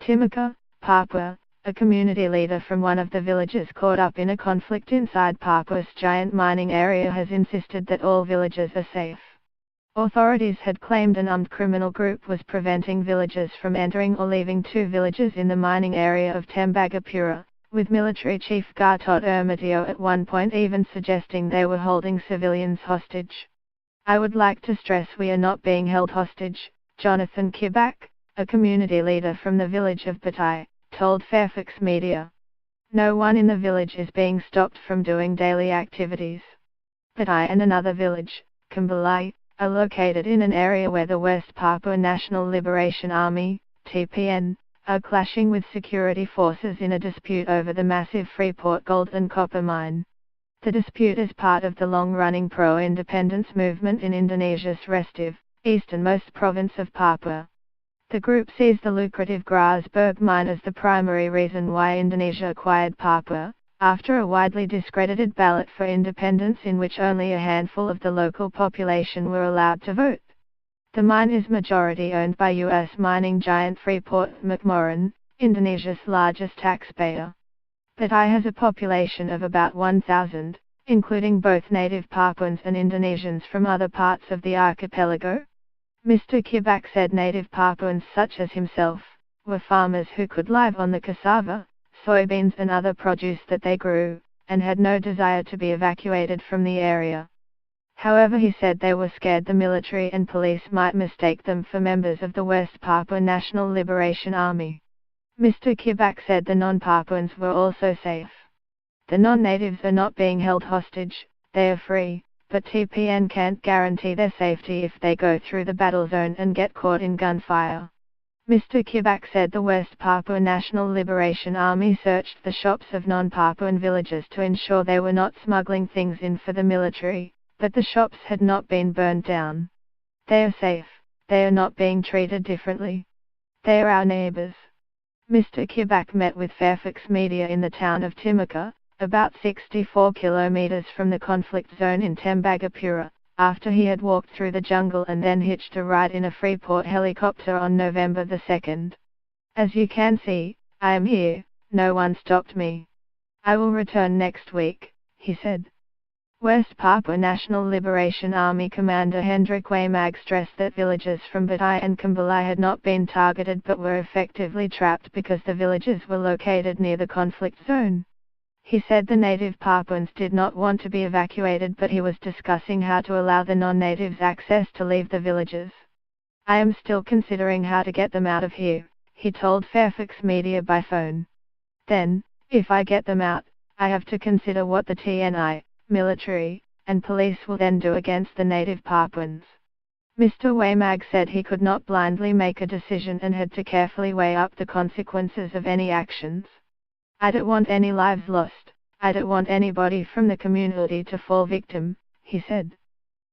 Timaka, Papua, a community leader from one of the villages caught up in a conflict inside Papua's giant mining area, has insisted that all villages are safe. Authorities had claimed an armed criminal group was preventing villagers from entering or leaving 2 villages in the mining area of Tembagapura, with military chief Gatot Ermitio at one point even suggesting they were holding civilians hostage. "I would like to stress we are not being held hostage," Jonathan Kibak, a community leader from the village of Batai, told Fairfax Media. "No one in the village is being stopped from doing daily activities." Batai and another village, Kambalai, are located in an area where the West Papua National Liberation Army, TPN, are clashing with security forces in a dispute over the massive Freeport gold and copper mine. The dispute is part of the long-running pro-independence movement in Indonesia's restive, easternmost province of Papua. The group sees the lucrative Grasberg mine as the primary reason why Indonesia acquired Papua, after a widely discredited ballot for independence in which only a handful of the local population were allowed to vote. The mine is majority owned by U.S. mining giant Freeport-McMoRan, Indonesia's largest taxpayer. Batai has a population of about 1,000, including both native Papuans and Indonesians from other parts of the archipelago. Mr. Kibak said native Papuans such as himself were farmers who could live on the cassava, soybeans and other produce that they grew, and had no desire to be evacuated from the area. However, he said they were scared the military and police might mistake them for members of the West Papua National Liberation Army. Mr. Kibak said the non-Papuans were also safe. "The non-natives are not being held hostage, they are free, but TPN can't guarantee their safety if they go through the battle zone and get caught in gunfire." Mr. Kibak said the West Papua National Liberation Army searched the shops of non-Papuan villages to ensure they were not smuggling things in for the military, but the shops had not been burned down. "They are safe, they are not being treated differently. They are our neighbors." Mr. Kibak met with Fairfax Media in the town of Timaka, about 64 kilometers from the conflict zone in Tembagapura, after he had walked through the jungle and then hitched a ride in a Freeport helicopter on November the 2nd. "As you can see, I am here, no one stopped me. I will return next week," he said. West Papua National Liberation Army Commander Hendrik Waymag stressed that villages from Batai and Kambalai had not been targeted but were effectively trapped because the villages were located near the conflict zone. He said the native Papuans did not want to be evacuated, but he was discussing how to allow the non-natives access to leave the villages. "I am still considering how to get them out of here," he told Fairfax Media by phone. "Then, if I get them out, I have to consider what the TNI, military, and police will then do against the native Papuans." Mr. Waymag said he could not blindly make a decision and had to carefully weigh up the consequences of any actions. "I don't want any lives lost, I don't want anybody from the community to fall victim," he said.